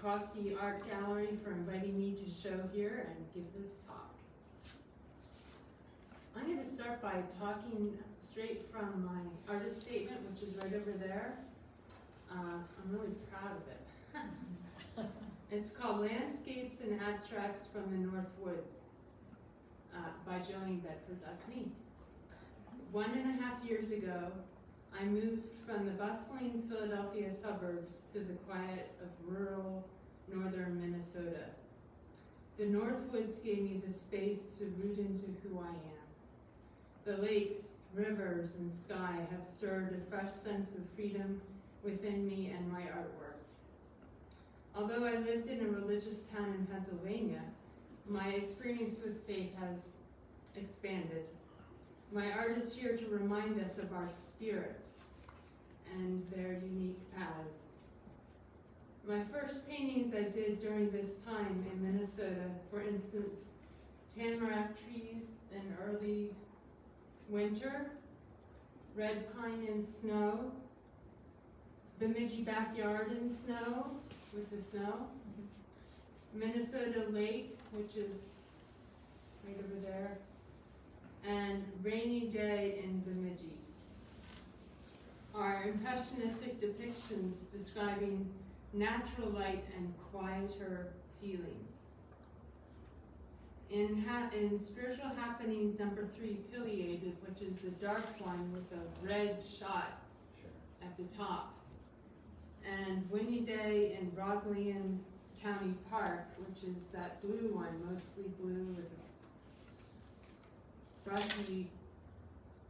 MacRostie Art Gallery for inviting me to show here and give this talk. I'm going to start by talking straight from my artist statement, which is right over there. I'm really proud of it. It's called Landscapes and Abstracts from the North Woods by Gillian Bedford. That's me. 1.5 years ago, I moved from the bustling Philadelphia suburbs to the quiet of rural northern Minnesota. The North Woods gave me the space to root into who I am. The lakes, rivers, and sky have stirred a fresh sense of freedom within me and my artwork. Although I lived in a religious town in Pennsylvania, my experience with faith has expanded. My art is here to remind us of our spirits and their unique paths. My first paintings I did during this time in Minnesota, for instance, tamarack trees in early winter, red pine in snow, Bemidji backyard in snow, with the snow, Minnesota Lake, which is right over there, and Rainy Day in Bemidji are impressionistic depictions describing natural light and quieter feelings. In Spiritual Happenings number 3, Pileated, which is the dark one with the red shot at the top, and Windy Day in Rockland County Park, which is that blue one, mostly blue with brushy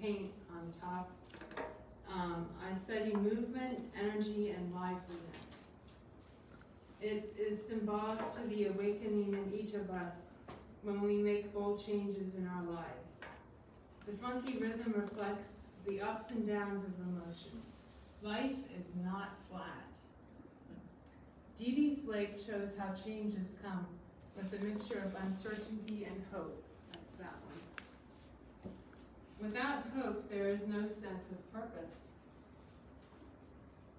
paint on top. I study movement, energy, and liveliness. It is symbolic to the awakening in each of us when we make bold changes in our lives. The funky rhythm reflects the ups and downs of emotion. Life is not flat. Dee Dee's Lake shows how changes come with a mixture of uncertainty and hope. That's that one. Without hope, there is no sense of purpose.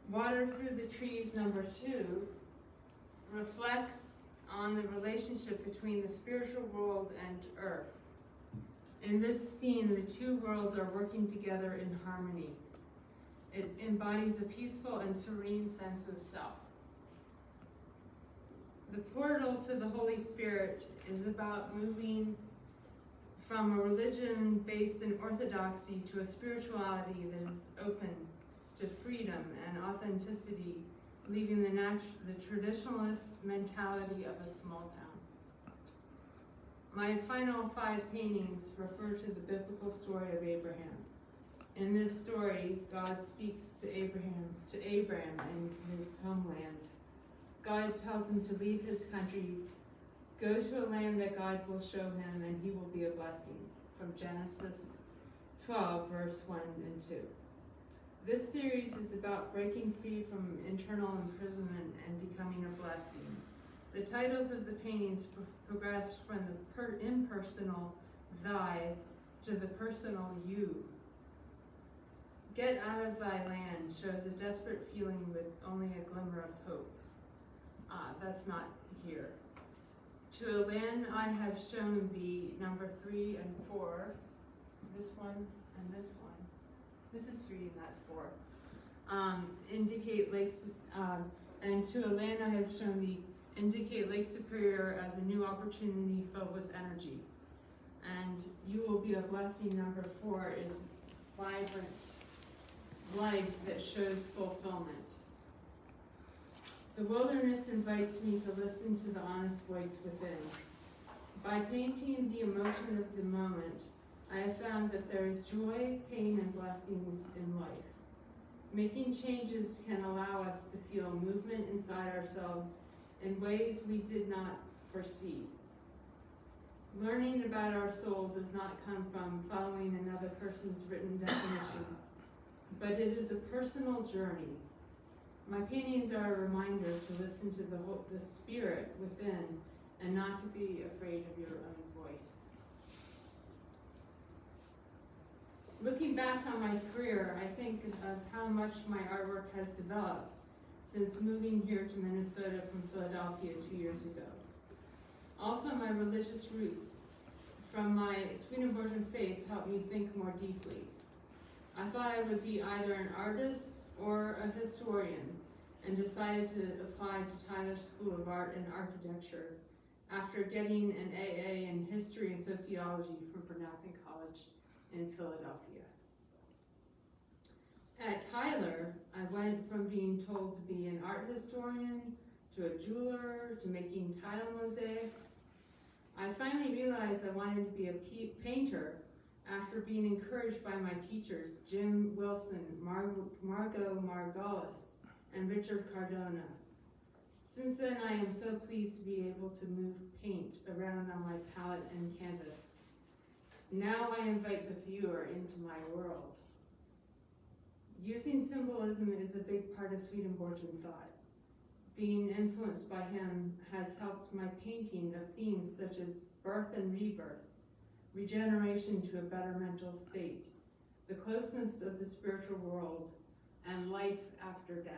Water Through the Trees number 2 reflects on the relationship between the spiritual world and earth. In this scene, the two worlds are working together in harmony. It embodies a peaceful and serene sense of self. The portal to the Holy Spirit is about moving from a religion based in orthodoxy to a spirituality that is open to freedom and authenticity, leaving the traditionalist mentality of a small town. My final 5 paintings refer to the biblical story of Abraham. In this story, God speaks to Abraham in his homeland. God tells him to leave his country, go to a land that God will show him, and he will be a blessing, from Genesis 12, verse 1 and 2. This series is about breaking free from internal imprisonment and becoming a blessing. The titles of the paintings progress from the impersonal thy to the personal you. Get Out of Thy Land shows a desperate feeling with only a glimmer of hope. That's not here. To a Land I Have Shown Thee, number 3 and 4. This one and this one. This is 3 and that's 4. Indicate Lakes, and To a Land I Have Shown Thee, indicate Lake Superior as a new opportunity filled with energy. And You Will Be a Blessing, number 4, is vibrant life that shows fulfillment. The wilderness invites me to listen to the honest voice within. By painting the emotion of the moment, I have found that there is joy, pain, and blessings in life. Making changes can allow us to feel movement inside ourselves in ways we did not foresee. Learning about our soul does not come from following another person's written definition, but it is a personal journey. My paintings are a reminder to listen to the spirit within and not to be afraid of your own voice. Looking back on my career, I think of how much my artwork has developed since moving here to Minnesota from Philadelphia 2 years ago. Also, my religious roots from my Swedenborgian faith helped me think more deeply. I thought I would be either an artist or a historian, and decided to apply to Tyler School of Art and Architecture after getting an AA in History and Sociology from Bernathen College in Philadelphia. At Tyler, I went from being told to be an art historian, to a jeweler, to making tile mosaics. I finally realized I wanted to be a painter after being encouraged by my teachers, Jim Wilson, Margot Margolis, and Richard Cardona. Since then, I am so pleased to be able to move paint around on my palette and canvas. Now I invite the viewer into my world. Using symbolism is a big part of Swedenborgian thought. Being influenced by him has helped my painting of themes such as birth and rebirth, regeneration to a better mental state, the closeness of the spiritual world, and life after death.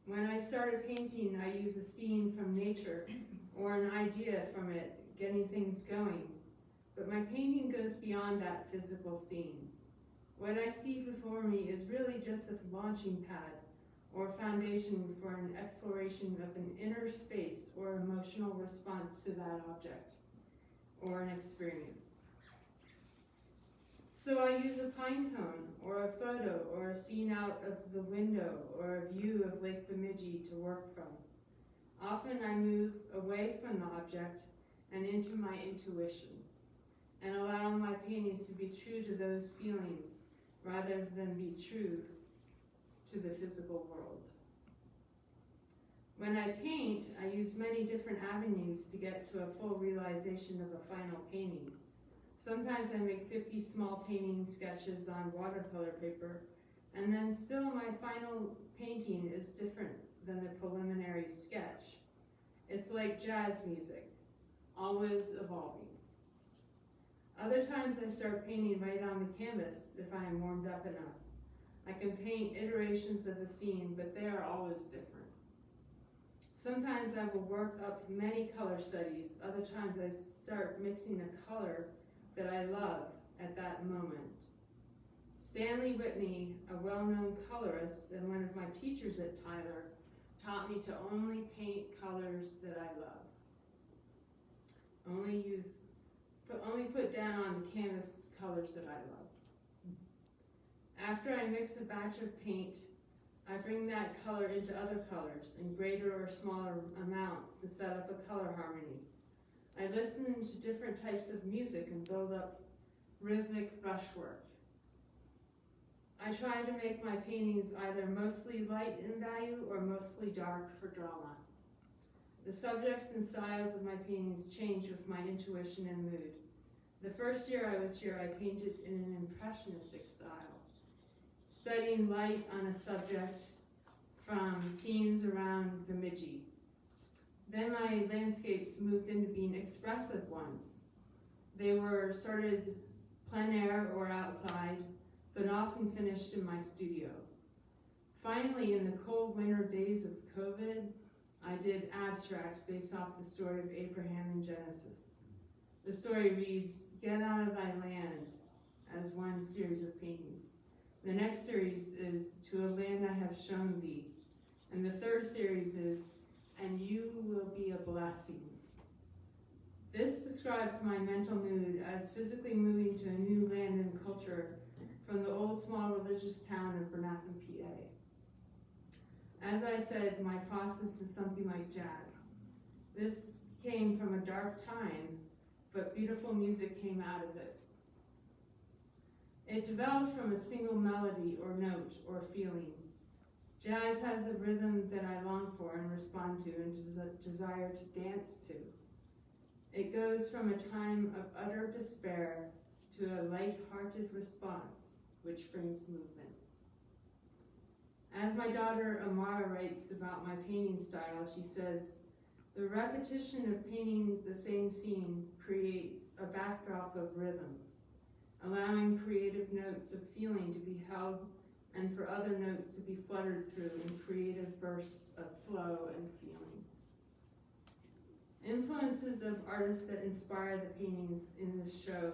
When I started painting, I use a scene from nature or an idea from it, getting things going. But my painting goes beyond that physical scene. What I see before me is really just a launching pad or foundation for an exploration of an inner space or emotional response to that object or an experience. So I use a pine cone or a photo or a scene out of the window or a view of Lake Bemidji to work from. Often I move away from the object and into my intuition and allow my paintings to be true to those feelings rather than be true to the physical world. When I paint, I use many different avenues to get to a full realization of a final painting. Sometimes I make 50 small painting sketches on watercolor paper, and then still my final painting is different than the preliminary sketch. It's like jazz music, always evolving. Other times I start painting right on the canvas if I am warmed up enough. I can paint iterations of a scene, but they are always different. Sometimes I will work up many color studies. Other times I start mixing a color that I love at that moment. Stanley Whitney, a well-known colorist and one of my teachers at Tyler, taught me to only paint colors that I love. Only put down on the canvas colors that I love. After I mix a batch of paint, I bring that color into other colors in greater or smaller amounts to set up a color harmony. I listen to different types of music and build up rhythmic brushwork. I try to make my paintings either mostly light in value or mostly dark for drama. The subjects and styles of my paintings change with my intuition and mood. The first year I was here, I painted in an impressionistic style, studying light on a subject from scenes around Bemidji. Then my landscapes moved into being expressive ones. They were started plein air or outside, but often finished in my studio. Finally, in the cold winter days of COVID, I did abstracts based off the story of Abraham in Genesis. The story reads, "Get out of thy land," as one series of paintings. The next series is, "To a land I have shown thee." And the third series is, "And you will be a blessing." This describes my mental mood as physically moving to a new land and culture from the old small religious town of Bernathen, PA. As I said, my process is something like jazz. This came from a dark time, but beautiful music came out of it. It developed from a single melody or note or feeling. Jazz has a rhythm that I long for and respond to and desire to dance to. It goes from a time of utter despair to a light-hearted response, which brings movement. As my daughter Amara writes about my painting style, she says, "The repetition of painting the same scene creates a backdrop of rhythm, allowing creative notes of feeling to be held and for other notes to be fluttered through in creative bursts of flow and feeling. Influences of artists that inspire the paintings in this show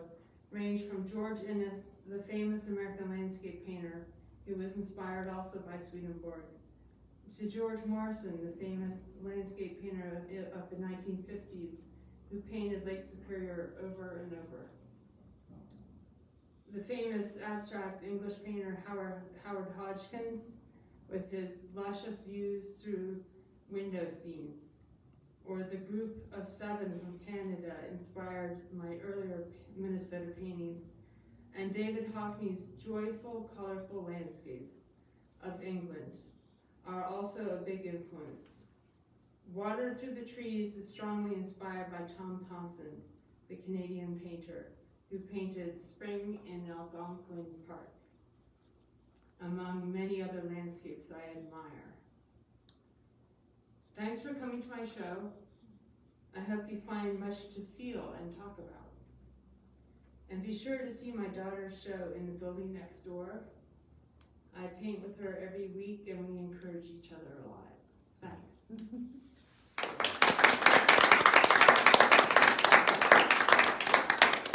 range from George Inness, the famous American landscape painter, who was inspired also by Swedenborg, to George Morrison, the famous landscape painter of the 1950s, who painted Lake Superior over and over. The famous abstract English painter Howard Hodgkins, with his luscious views through window scenes, or the group of 7 from Canada inspired my earlier Minnesota paintings, and David Hockney's joyful, colorful landscapes of England are also a big influence. Water Through the Trees is strongly inspired by Tom Thomson, the Canadian painter, who painted Spring in Algonquin Park, among many other landscapes I admire. Thanks for coming to my show. I hope you find much to feel and talk about. And be sure to see my daughter's show in the building next door. I paint with her every week and we encourage each other a lot. Thanks.